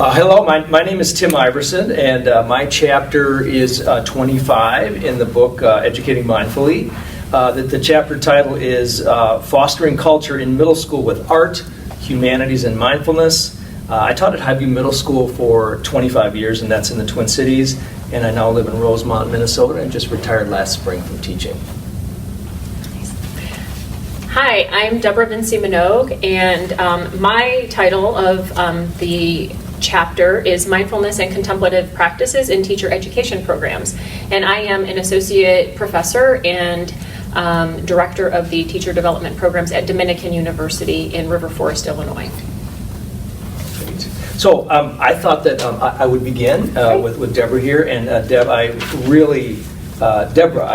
Hello, my name is Tim Iverson, and my chapter is 25 in the book Educating Mindfully. The chapter title is Fostering Culture in Middle School with Art, Humanities, and Mindfulness. I taught at Highview Middle School for 25 years, and that's in the Twin Cities, and I now live in Rosemont, Minnesota, and just retired last spring from teaching. Hi, I'm Debra Vinci Minogue, and my title of the chapter is Mindfulness and Contemplative Practices in Teacher Education Programs. And I am an associate professor and director of the teacher development programs at Dominican University in River Forest, Illinois. Great. So I thought that I would begin with Debra here. And Debra, I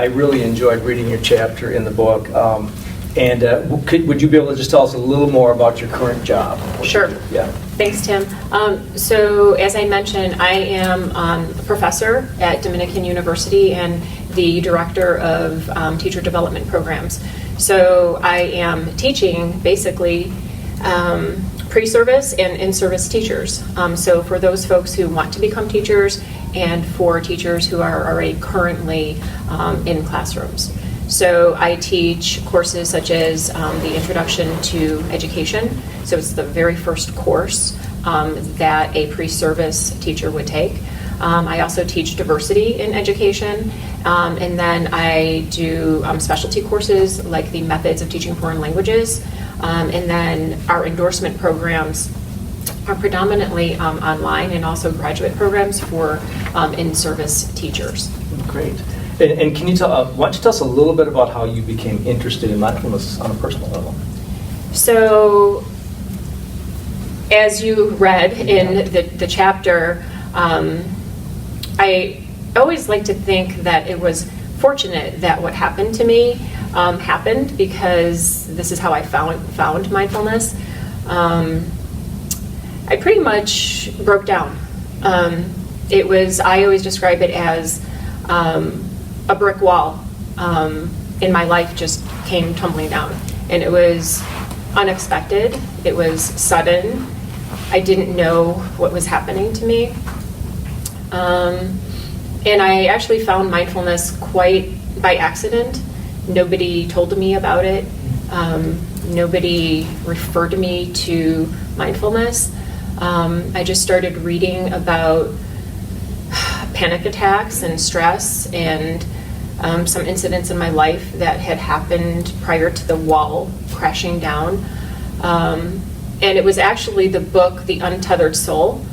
really enjoyed reading your chapter in the book. Would you be able to just tell us a little more about your current job? Sure. Yeah. Thanks, Tim. So as I mentioned, I am a professor at Dominican University and the director of teacher development programs. So I am teaching basically pre-service and in-service teachers. So for those folks who want to become teachers and for teachers who are already currently in classrooms. So I teach courses such as the Introduction to Education. So it's the very first course that a pre-service teacher would take. I also teach diversity in education. And then I do specialty courses like the methods of teaching foreign languages. And then our endorsement programs are predominantly online and also graduate programs for in-service teachers. Great. And can you why don't you tell us a little bit about how you became interested in mindfulness on a personal level? So, as you read in the chapter, I always like to think that it was fortunate that what happened to me happened, because this is how I found mindfulness. I pretty much broke down. I always describe it as a brick wall in my life just came tumbling down. And it was unexpected. It was sudden. I didn't know what was happening to me. And I actually found mindfulness quite by accident. Nobody told me about it. Nobody referred me to mindfulness. I just started reading about panic attacks and stress and some incidents in my life that had happened prior to the wall crashing down. And it was actually the book, The Untethered Soul.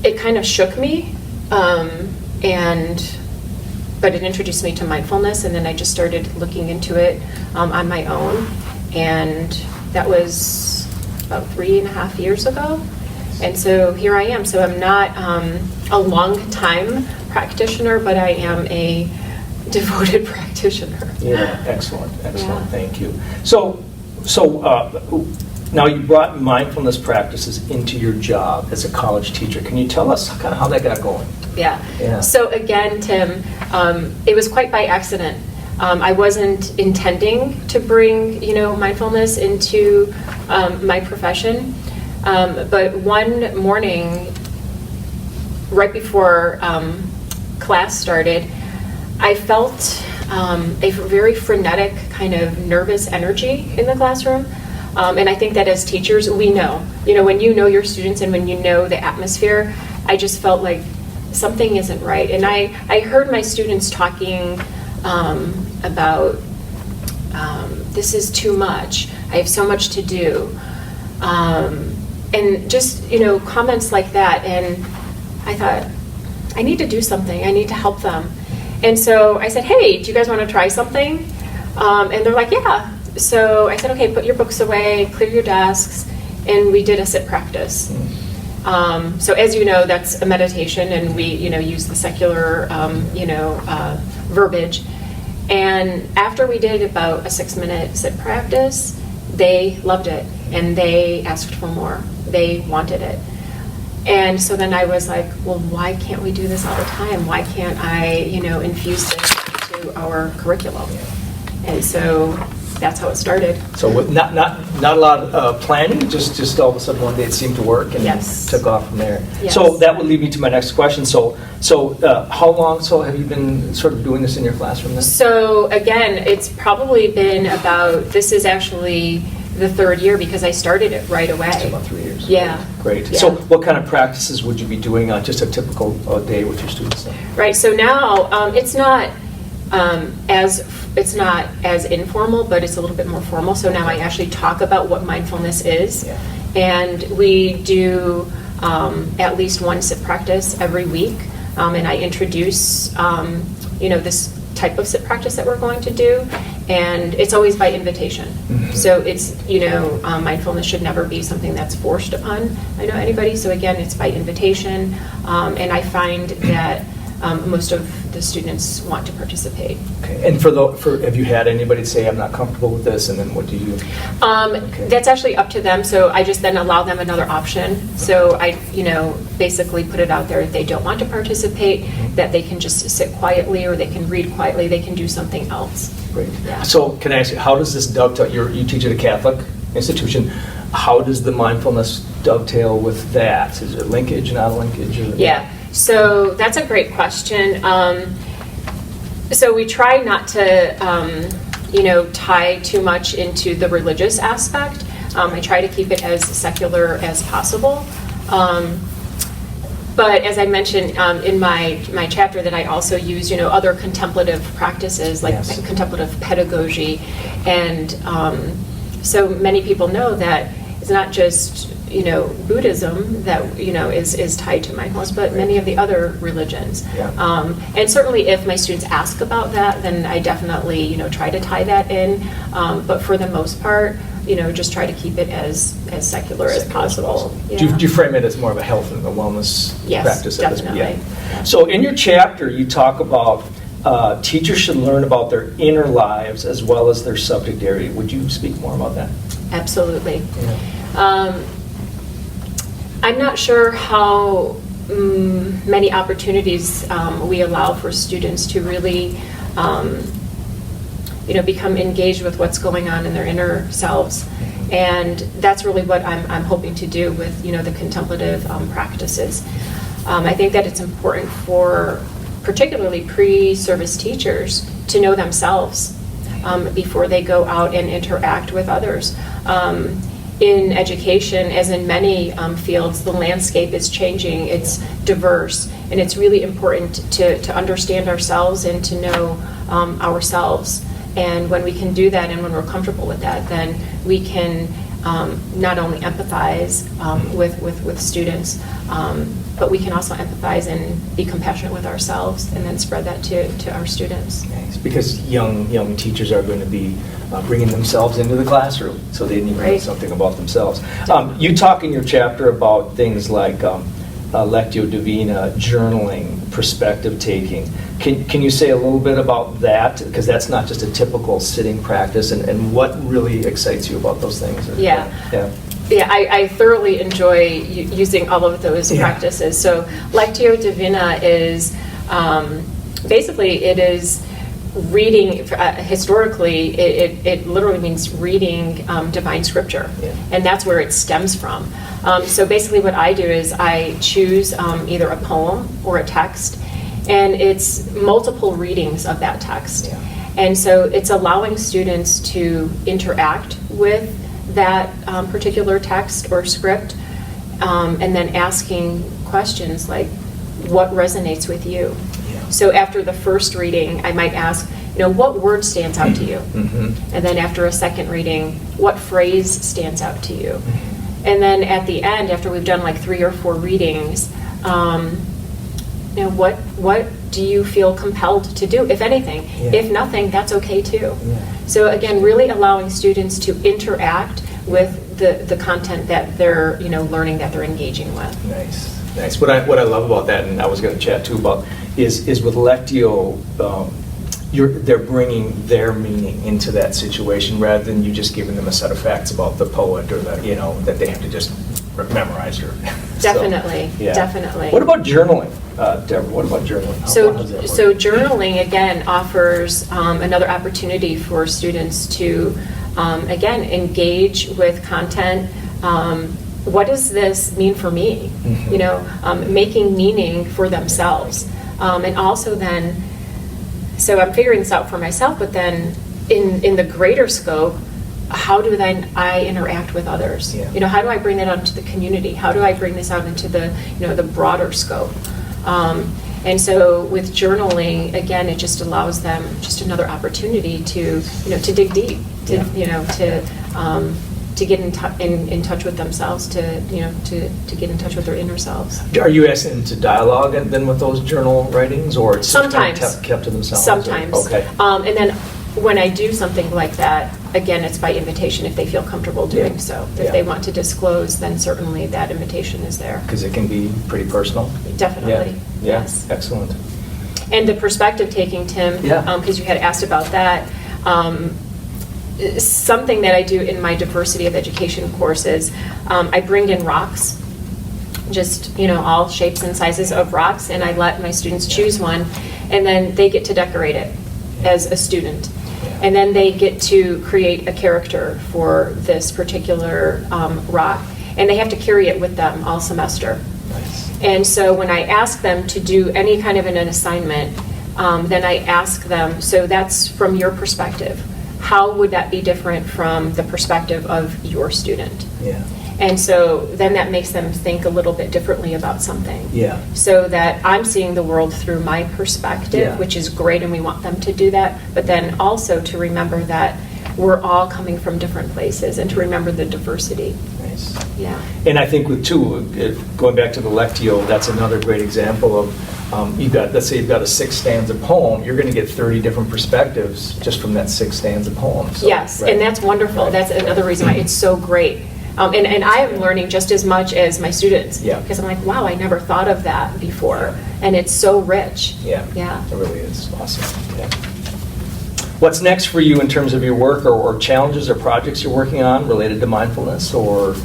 It kind of shook me, but it introduced me to mindfulness, and then I just started looking into it on my own. And that was about 3.5 years ago. And so here I am. So I'm not a long-time practitioner, but I am a devoted practitioner. Yeah, excellent. Yeah. Thank you. So now you brought mindfulness practices into your job as a college teacher. Can you tell us kind of how that got going? Yeah. So again, Tim, it was quite by accident. I wasn't intending to bring, mindfulness into my profession. But one morning, right before class started, I felt a very frenetic kind of nervous energy in the classroom. And I think that as teachers, we know. When you know your students and when you know the atmosphere, I just felt like something isn't right. And I heard my students talking about this is too much. I have so much to do. And just, comments like that. And I thought, I need to do something. I need to help them. And so I said, hey, do you guys want to try something? And they're like, yeah. So I said, okay, put your books away, clear your desks. And we did a sit practice. So as you know, that's a meditation, and we, use the secular, verbiage. And after we did about a 6-minute sit practice, they loved it, and they asked for more. They wanted it. And so then I was like, well, why can't we do this all the time? Why can't I, infuse this into our curriculum? And so that's how it started. So not a lot of planning, just all of a sudden one day it seemed to work and Yes. took off from there. Yes. So that would lead me to my next question. So how long have you been sort of doing this in your classroom then? So again, it's probably been this is actually the third year because I started it right away. It's about 3 years. Yeah. Great. Yeah. So what kind of practices would you be doing on just a typical day with your students then? Right, so now it's not as informal, but it's a little bit more formal. So now I actually talk about what mindfulness is. Yeah. And we do at least one sit practice every week. And I introduce, this type of sit practice that we're going to do. And it's always by invitation. Mm-hmm. So it's, mindfulness should never be something that's forced upon, anybody. So again, it's by invitation. And I find that most of the students want to participate. Okay. And have you had anybody say, I'm not comfortable with this, and then what do you? Okay. That's actually up to them. So I just then allow them another option. So I, basically put it out there if they don't want to participate, that they can just sit quietly, or they can read quietly, they can do something else. Great. Yeah. So can I ask you, how does this dovetail? You teach at a Catholic institution. How does the mindfulness dovetail with that? Is it linkage, not a linkage? Or, Yeah. So that's a great question. So we try not to, tie too much into the religious aspect. I try to keep it as secular as possible. But as I mentioned in my chapter, that I also use, other contemplative practices like Yes. contemplative pedagogy, and so many people know that it's not just Buddhism that is tied to mindfulness, but many of the other religions. Yeah. And certainly, if my students ask about that, then I definitely try to tie that in. But for the most part, just try to keep it as secular as possible. Yeah. Do you frame it as more of a health and a wellness Yes, practice? definitely. Yeah. So in your chapter, you talk about teachers should learn about their inner lives as well as their subject area. Would you speak more about that? Absolutely. Yeah. I'm not sure how many opportunities we allow for students to really, become engaged with what's going on in their inner selves, and that's really what I'm hoping to do with the contemplative practices. I think that it's important for particularly pre-service teachers to know themselves before they go out and interact with others. In education, as in many fields, the landscape is changing, it's diverse, and it's really important to understand ourselves and to know ourselves. And when we can do that and when we're comfortable with that, then we can not only empathize with students, but we can also empathize and be compassionate with ourselves and then spread that to our students. Nice. Because young teachers are going to be bringing themselves into the classroom, so they need to know something about themselves. You talk in your chapter about things like Lectio Divina, journaling, perspective taking. Can you say a little bit about that? Because that's not just a typical sitting practice, and what really excites you about those things? Yeah. Yeah, I thoroughly enjoy using all of those practices. So Lectio Divina is basically it is reading. Historically, it literally means reading divine scripture, and that's where it stems from. So basically, what I do is I choose either a poem or a text, and it's multiple readings of that text. Yeah. And so it's allowing students to interact with that particular text or script, and then asking questions like, what resonates with you? Yeah. So after the first reading, I might ask, what word stands out to you? Mm-hmm. And then after a second reading, what phrase stands out to you? Mm-hmm. And then at the end, after we've done like 3 or 4 readings, what do you feel compelled to do, if anything? Yeah. If nothing, that's okay too. Yeah. So again, really allowing students to interact with the content that they're learning, that they're engaging with. Nice. What I love about that, and I was going to chat too about, is with Lectio, they're bringing their meaning into that situation rather than you just giving them a set of facts about the poet or that they have to just memorize or. Definitely, So, yeah. definitely. What about journaling? Debra, what about journaling? How So, does that work? so journaling, again, offers another opportunity for students to, again, engage with content. What does this mean for me? Mhm. You know, making meaning for themselves. And also then, so I'm figuring this out for myself, but then in the greater scope, how do then I interact with others? Yeah. You know, how do I bring that out into the community? How do I bring this out into the, you know, the broader scope? And so with journaling, again, it just allows them just another opportunity to, you know, to dig deep, to, Yeah. you know, to get in touch with themselves, to, you know, to get in touch with their inner selves. Are you asking to dialogue and then with those journal writings, or it's just kind Sometimes. of kept to themselves? Sometimes. Okay. And then when I do something like that, again, it's by invitation if they feel comfortable doing Yeah. so. If Yeah. they want to disclose, then certainly that invitation is there. Because it can be pretty personal. Definitely, Yeah. yes. Excellent. And the perspective taking, Tim, Yeah. because you had asked about that, something that I do in my diversity of education courses, I bring in rocks, just, you know, all shapes and sizes of rocks, and I let my students choose one, and then they get to decorate it as a student. And then they get to create a character for this particular rock, and they have to carry it with them all semester. Nice. And so when I ask them to do any kind of an assignment, then I ask them, so that's from your perspective. How would that be different from the perspective of your student? Yeah. And so then that makes them think a little bit differently about something. Yeah. So that I'm seeing the world through my perspective, Yeah. which is great, and we want them to do that. But then also to remember that we're all coming from different places, and to remember the diversity. Nice. Yeah. And I think with two, going back to the Lectio, that's another great example of, let's say you've got a 6-stanza poem, you're going to get 30 different perspectives just from that 6-stanza poem. So, Yes, right. and that's wonderful. Right. That's another reason why it's so great. And I am learning just as much as my students. Yeah. Because I'm like, wow, I never thought of that before. And it's so rich. Yeah. Yeah. It really is. Awesome. Yeah. What's next for you in terms of your work, or challenges or projects you're working on related to mindfulness, or?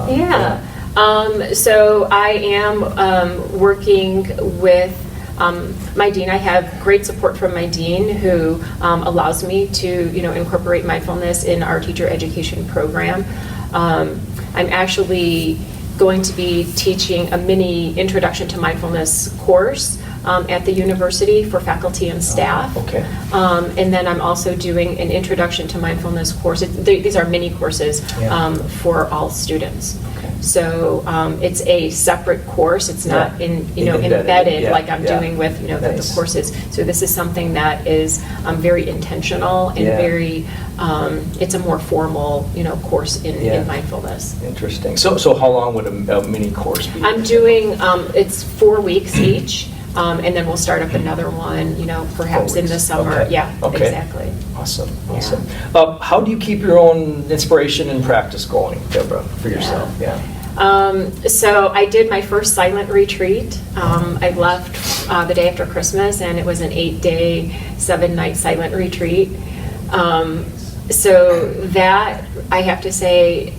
Yeah. So I am working with my dean. I have great support from my dean, who allows me to, you know, incorporate mindfulness in our teacher education program. I'm actually going to be teaching a mini introduction to mindfulness course at the university for faculty and staff. Okay. And then I'm also doing an introduction to mindfulness course. These are mini courses Yeah. for all students. Okay. So it's a separate course. It's not Yeah. embedded Yeah, like I'm yeah. doing with, you know, the Nice. courses. So this is something that is very intentional and Yeah. very. It's a more formal, you know, course Yeah. in mindfulness. Interesting. So how long would a mini course be? I'm doing it's 4 weeks each. And then we'll start up another one, you know, perhaps 4 in the weeks. summer. Okay. Yeah, Okay. exactly. Awesome, Yeah. awesome. How do you keep your own inspiration and practice going, Debra, for yourself? Yeah. So I did my first silent retreat. I left the day after Christmas, and it was an 8-day, 7-night silent retreat. So that, I have to say,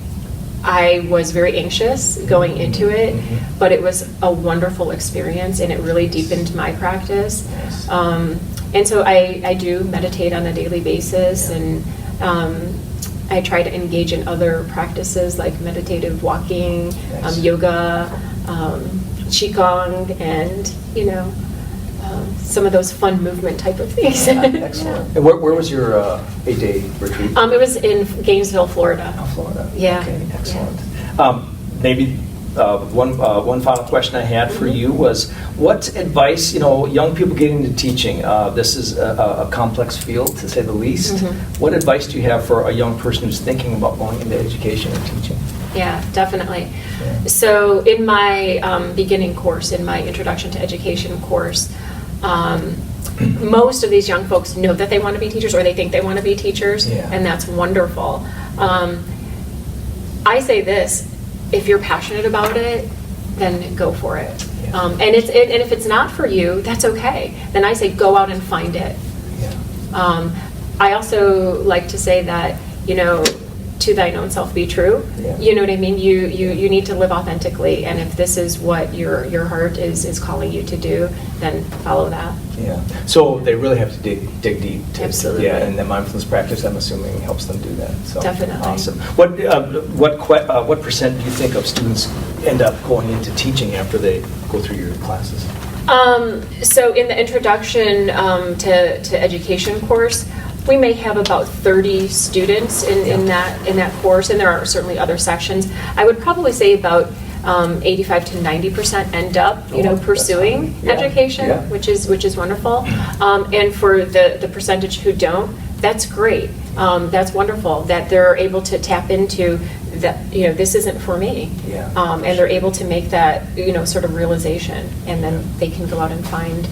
I was very anxious going into it, but it was a wonderful experience, and it really deepened my practice. And so I do meditate on a daily basis, and I try to engage in other practices like meditative walking, Nice. yoga, qigong, and, you know, some of those fun movement type of things. Excellent. And where was your 8-day retreat? It was in Gainesville, Florida. Oh, Florida. Yeah. Okay, excellent. Maybe one final question I had for you was, what advice, you know, young people getting into teaching, this is a complex field to say the least. What advice do you have for a young person who's thinking about going into education and teaching? Yeah, definitely. Yeah. So in my beginning course, in my Introduction to Education course, most of these young folks know that they want to be teachers, or they think they want to be teachers, Yeah. and that's wonderful. I say this, if you're passionate about it, then go for it. Yeah. And if it's not for you, that's okay. Then I say go out and find it. Yeah. I also like to say that, you know, to thine own self be true. Yeah. You know what I mean? You need to live authentically, and if this is what your heart is calling you to do, then follow that. Yeah. So they really have to dig deep. Absolutely. Yeah, and the mindfulness practice, I'm assuming, helps them do that. So, Definitely. Awesome. What percent do you think of students end up going into teaching after they go through your classes? So in the introduction to education course, we may have about 30 students in that course, and there are certainly other sections. I would probably say about 85 to 90% end up, pursuing education, which is wonderful. And for the percentage who don't, that's great. That's wonderful that they're able to tap into that. This isn't for me, and they're able to make that sort of realization, and then they can go out and find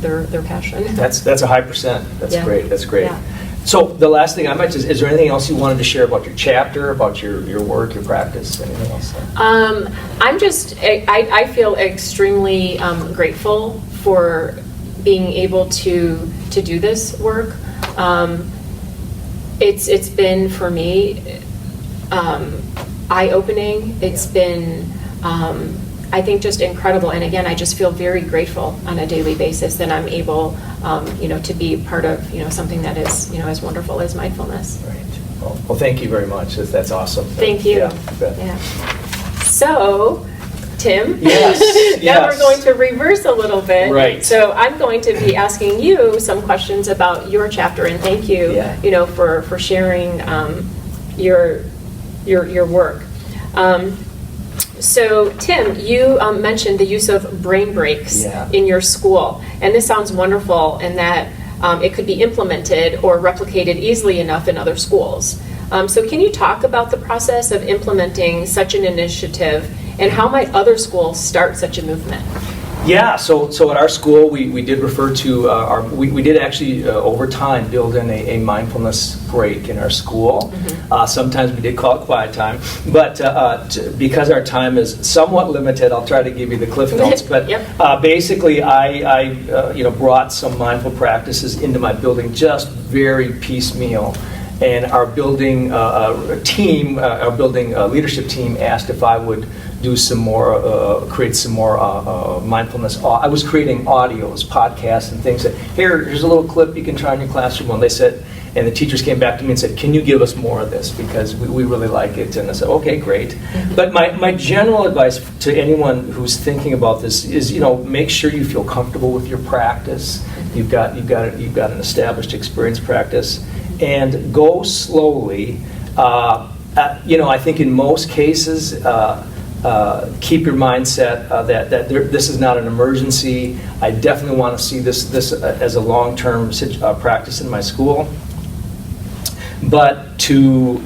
their passion. That's a high percent. That's great. That's great. Yeah. So the last thing I might just, is there anything else you wanted to share about your chapter, about your work, your practice, anything else? I feel extremely grateful for being able to do this work. It's been, for me, eye-opening. It's been, I think, just incredible. And again, I just feel very grateful on a daily basis that I'm able, to be part of, something that is, as wonderful as mindfulness. Right. Well, thank you very much. That's awesome. Thank you. Yeah. So, Tim, yes. now we're going to reverse a little bit. Right. So I'm going to be asking you some questions about your chapter, and thank you, for sharing your work. So, Tim, you mentioned the use of brain breaks in your school, and this sounds wonderful in that it could be implemented or replicated easily enough in other schools. So can you talk about the process of implementing such an initiative, and how might other schools start such a movement? Yeah, so at our school, we did refer to we did actually over time build in a mindfulness break in our school. Mm-hmm. Sometimes we did call it quiet time, but because our time is somewhat limited, I'll try to give you the cliff notes. But basically, I brought some mindful practices into my building, just very piecemeal. And our building leadership team asked if I would do some more, create some more mindfulness. I was creating audios, podcasts, and things that, here's a little clip you can try in your classroom. And they said, and the teachers came back to me and said, can you give us more of this? Because we really like it. And I said, okay, great. Mm-hmm. But my general advice to anyone who's thinking about this is, make sure you feel comfortable with your practice. Mm-hmm. You've got an established experience practice. And go slowly. I think in most cases, keep your mindset that this is not an emergency. I definitely want to see this as a long-term practice in my school. But to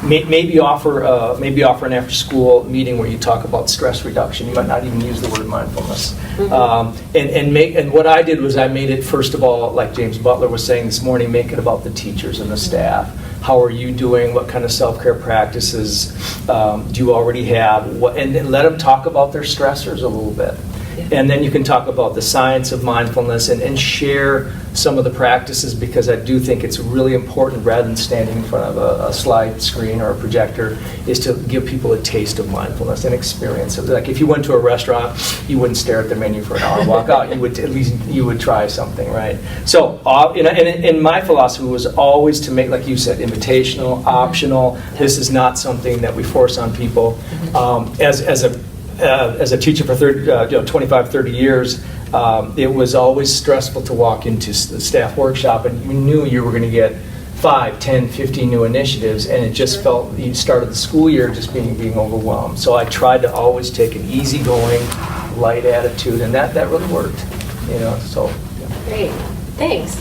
maybe offer an after-school meeting where you talk about stress reduction. You might not even use the word mindfulness. Mm-hmm. And what I did was I made it, first of all, like James Butler was saying this morning, make it about the teachers and the staff. How are you doing? What kind of self-care practices do you already have? And let them talk about their stressors a little bit. Yeah. And then you can talk about the science of mindfulness and share some of the practices, because I do think it's really important, rather than standing in front of a slide screen or a projector, is to give people a taste of mindfulness and experience it. Like if you went to a restaurant, you wouldn't stare at the menu for an hour and walk out. You would, at least you would try something, right? So, and my philosophy was always to make, like you said, invitational, optional. This is not something that we force on people. As a teacher for 25, 30 years, it was always stressful to walk into the staff workshop, and you knew you were going to get 5, 10, 15 new initiatives, and it just felt, you started the school year just being overwhelmed. So I tried to always take an easygoing, light attitude, and that really worked. So. Yeah. Great, thanks.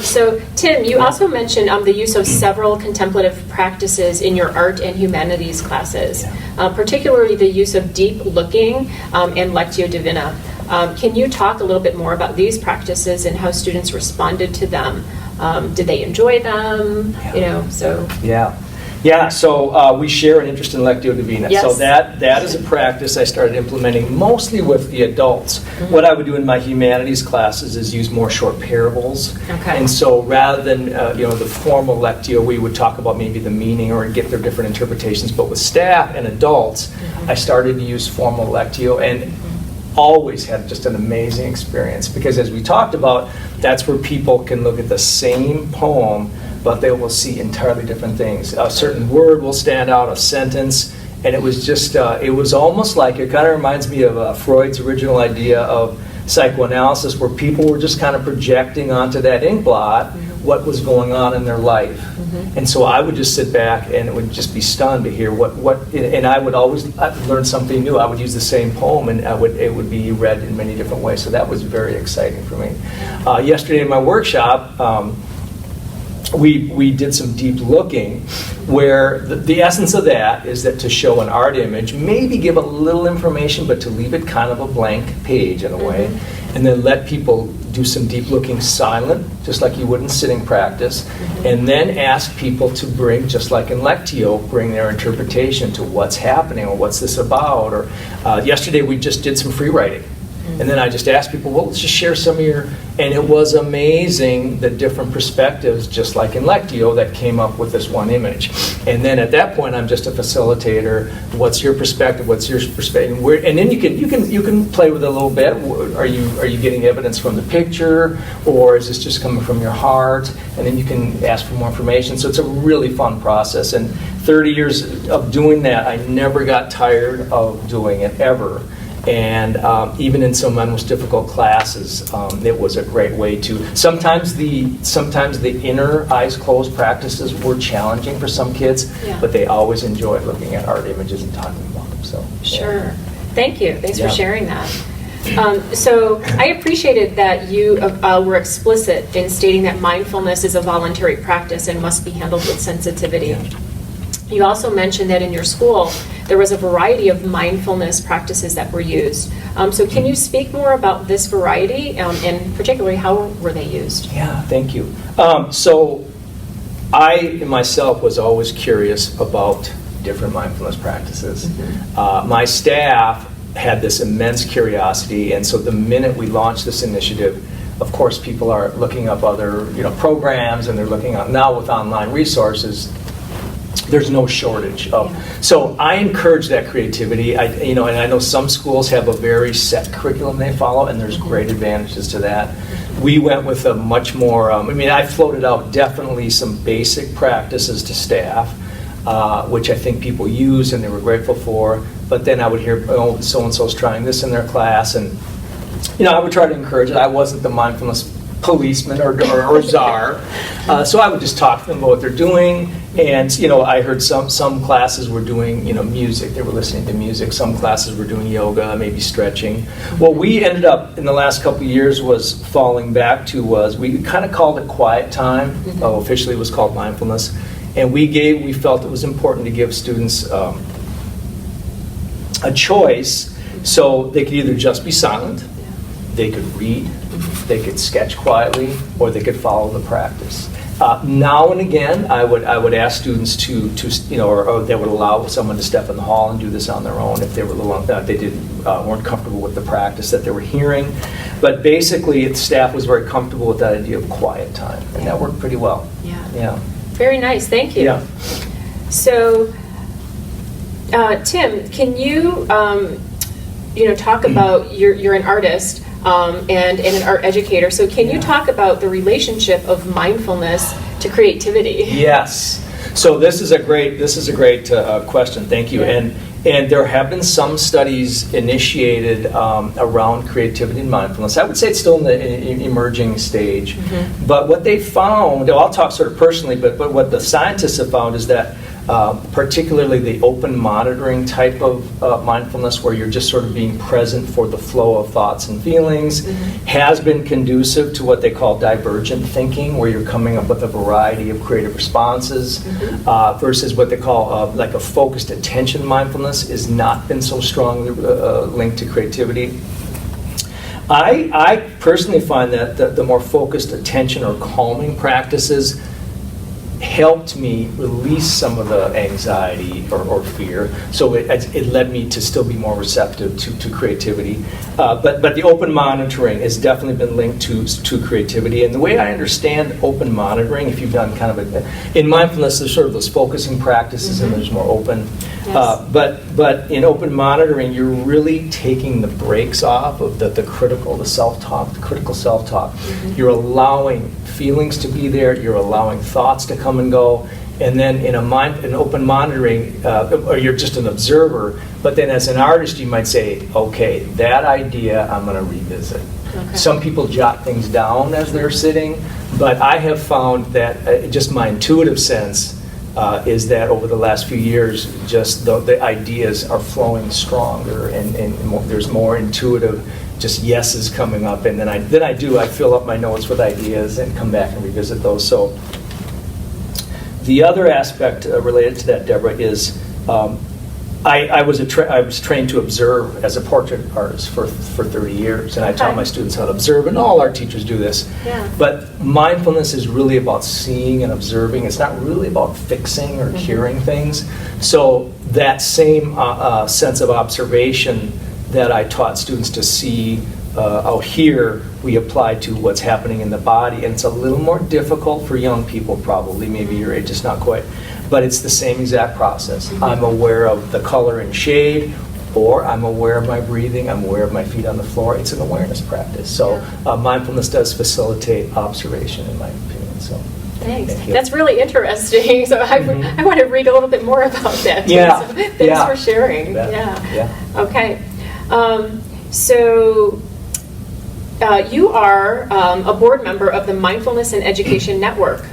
So, Tim, you also mentioned the use of several contemplative practices in your art and humanities classes, particularly the use of deep looking and Lectio Divina. Can you talk a little bit more about these practices and how students responded to them? Did they enjoy them? Yeah. Yeah, so we share an interest in Lectio Divina. Yes. So that is a practice I started implementing mostly with the adults. Mm-hmm. What I would do in my humanities classes is use more short parables. Okay. And so rather than the formal Lectio, we would talk about maybe the meaning or get their different interpretations. But with staff and adults, I started to use formal Lectio and always had just an amazing experience, because as we talked about, that's where people can look at the same poem, but they will see entirely different things. A certain word will stand out, a sentence, and it was just, it was almost like, it kind of reminds me of Freud's original idea of psychoanalysis, where people were just kind of projecting onto that ink blot what was going on in their life. And so I would just sit back and it would just be stunned to hear and I would always learn something new. I would use the same poem and it would be read in many different ways. So that was very exciting for me. Yesterday in my workshop, we did some deep looking, where the essence of that is that to show an art image, maybe give a little information, but to leave it kind of a blank page in a way, and then let people do some deep looking silent, just like you would in sitting practice, and then ask people to bring, just like in Lectio, bring their interpretation to what's happening or what's this about. Or yesterday we just did some free writing. And then I just asked people, well, let's just share some of your, and it was amazing the different perspectives, just like in Lectio, that came up with this one image. And then at that point, I'm just a facilitator. What's your perspective? What's your perspective? And then you can play with it a little bit. Are you getting evidence from the picture, or is this just coming from your heart? And then you can ask for more information. So it's a really fun process. And 30 years of doing that, I never got tired of doing it, ever. And even in some of my most difficult classes, it was a great way to. Sometimes the inner eyes closed practices were challenging for some kids, but they always enjoyed looking at art images and talking about them. So sure, thank you. Thanks for sharing that. So I appreciated that you were explicit in stating that mindfulness is a voluntary practice and must be handled with sensitivity. Yeah. You also mentioned that in your school there was a variety of mindfulness practices that were used. So can you speak more about this variety, and particularly how were they used? Yeah, thank you. So I myself was always curious about different mindfulness practices. My staff had this immense curiosity, and so the minute we launched this initiative, of course people are looking up other programs, and they're looking up now with online resources. There's no shortage of. So I encourage that creativity. And I know some schools have a very set curriculum they follow, and there's great advantages to that. We went with a much more. I floated out definitely some basic practices to staff, which I think people use and they were grateful for. But then I would hear, oh, so and so's trying this in their class, and I would try to encourage it. I wasn't the mindfulness policeman or czar, so I would just talk to them about what they're doing. And I heard some classes were doing music. They were listening to music. Some classes were doing yoga, maybe stretching. What we ended up in the last couple of years was falling back to was we kind of called it quiet time. Officially, it was called mindfulness, and we felt it was important to give students a choice, so they could either just be silent, they could read, they could sketch quietly, or they could follow the practice. Now and again, I would ask students to or they would allow someone to step in the hall and do this on their own if they were weren't comfortable with the practice that they were hearing. But basically, the staff was very comfortable with that idea of quiet time, and that worked pretty well. Yeah. Very nice. Thank you. Yeah. So, Tim, can you talk about you're an artist. And an art educator. So can you talk about the relationship of mindfulness to creativity? Yes. So this is a great question. Thank you. And there have been some studies initiated around creativity and mindfulness. I would say it's still in the emerging stage. But what they found, I'll talk sort of personally, but what the scientists have found is that particularly the open monitoring type of mindfulness, where you're just sort of being present for the flow of thoughts and feelings, has been conducive to what they call divergent thinking, where you're coming up with a variety of creative responses, versus what they call like a focused attention mindfulness has not been so strongly linked to creativity. I personally find that the more focused attention or calming practices helped me release some of the anxiety or fear. So it led me to still be more receptive to creativity. But the open monitoring has definitely been linked to creativity. And the way I understand open monitoring, if you've done kind of in mindfulness, there's sort of those focusing practices, and there's more open. Yes. But in open monitoring, you're really taking the brakes off of the critical, the self-talk, the critical self-talk. You're allowing feelings to be there. You're allowing thoughts to come and go. And then in open monitoring, or you're just an observer, but then as an artist, you might say, okay, that idea I'm going to revisit. Okay. Some people jot things down as they're sitting, but I have found that just my intuitive sense is that over the last few years, just the ideas are flowing stronger, and there's more intuitive just yeses coming up, and then I fill up my notes with ideas and come back and revisit those. So the other aspect related to that, Debra, is I was trained to observe as a portrait artist for 30 years, and I taught my students how to observe, and all our teachers do this. Yeah. But mindfulness is really about seeing and observing. It's not really about fixing or curing things. So that same sense of observation that I taught students to see out here, we apply to what's happening in the body, and it's a little more difficult for young people, probably, maybe your age is not quite, but it's the same exact process. I'm aware of the color and shade, or I'm aware of my breathing, I'm aware of my feet on the floor. It's an awareness practice. So mindfulness does facilitate observation, in my opinion. So thanks. That's really interesting. So I want to read a little bit more about that. Yeah. So thanks for sharing. Yeah. Okay. So you are a board member of the Mindfulness and Education Network.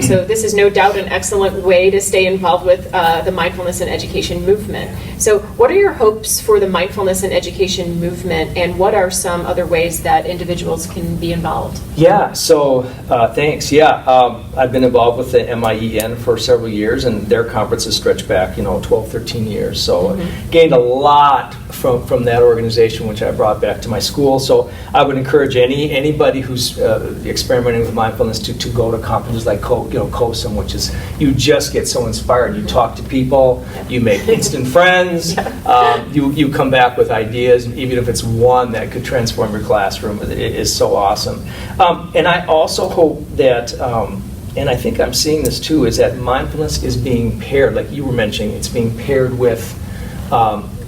So this is no doubt an excellent way to stay involved with the mindfulness and education movement. So what are your hopes for the mindfulness and education movement, and what are some other ways that individuals can be involved? Yeah, so thanks. Yeah, I've been involved with the MIEN for several years, and their conferences stretch back, 12, 13 years. So gained a lot from that organization, which I brought back to my school. So I would encourage anybody who's experimenting with mindfulness to go to conferences like COSM, which is, you just get so inspired. You talk to people, you make instant friends, you come back with ideas, even if it's one that could transform your classroom. It is so awesome. And I also hope that, and I think I'm seeing this too, is that mindfulness is being paired, like you were mentioning, it's being paired with,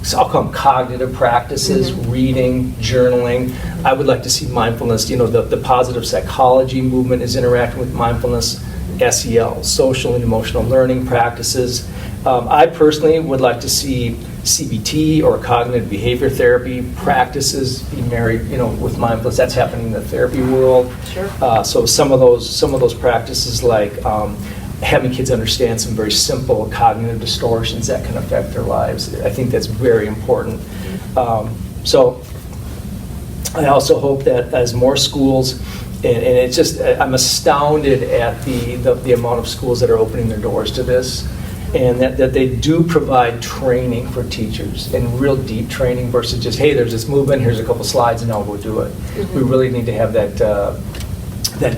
so I'll call them cognitive practices, reading, journaling. I would like to see mindfulness, the positive psychology movement is interacting with mindfulness, SEL, social and emotional learning practices. I personally would like to see CBT or cognitive behavior therapy practices be married, with mindfulness. That's happening in the therapy world. Sure. So some of those practices, like having kids understand some very simple cognitive distortions that can affect their lives. I think that's very important. So I also hope that as more schools, and it's just, I'm astounded at the amount of schools that are opening their doors to this, and that they do provide training for teachers, and real deep training versus just, hey, there's this movement, here's a couple slides, and now go do it. We really need to have that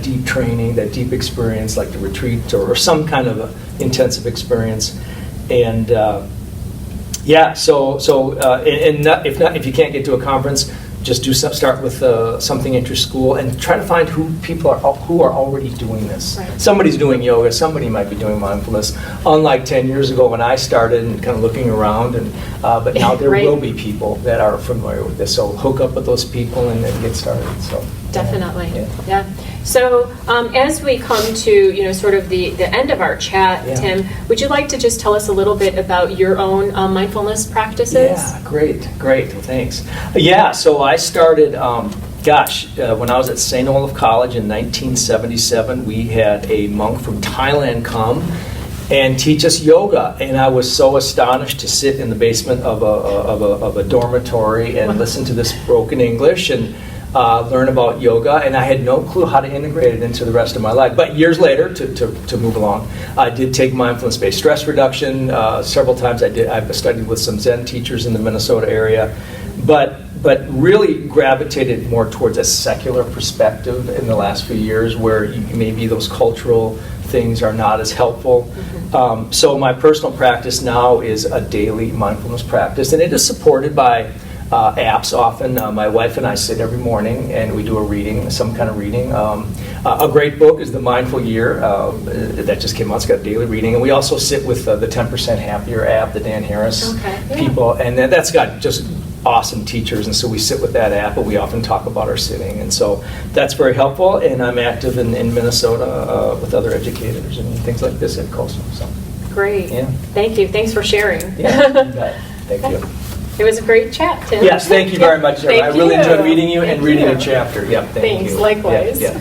deep training, that deep experience, like the retreat or some kind of intensive experience. And if you can't get to a conference, just start with something at your school, and try to find who are already doing this. Right. Somebody's doing yoga, somebody might be doing mindfulness. Unlike 10 years ago when I started and kind of looking around, but now there will be people that are familiar with this. So hook up with those people and then get started. So definitely, yeah. So as we come to sort of the end of our chat, Tim, would you like to just tell us a little bit about your own mindfulness practices? Yeah, great. Well, thanks. Yeah, so I started, when I was at St. Olaf College in 1977, we had a monk from Thailand come and teach us yoga, and I was so astonished to sit in the basement of a dormitory and listen to this broken English and learn about yoga, and I had no clue how to integrate it into the rest of my life. But years later, to move along, I did take mindfulness-based stress reduction several times. I've studied with some Zen teachers in the Minnesota area, but really gravitated more towards a secular perspective in the last few years, where maybe those cultural things are not as helpful. So my personal practice now is a daily mindfulness practice, and it is supported by apps often. My wife and I sit every morning and we do a reading, some kind of reading. A great book is The Mindful Year. That just came out. It's got a daily reading. And we also sit with the 10% Happier app, the Dan Harris people. And that's got just awesome teachers. And so we sit with that app, but we often talk about our sitting. And so that's very helpful. And I'm active in Minnesota with other educators and things like this at Coastal. So. Great. Yeah. Thank you. Thanks for sharing. Yeah, you bet. Thank you. It was a great chat, Tim. Yes, thank you very much, Debra. I really enjoyed meeting you and reading you. your chapter. Yep, thank you. Thanks, likewise. Yeah.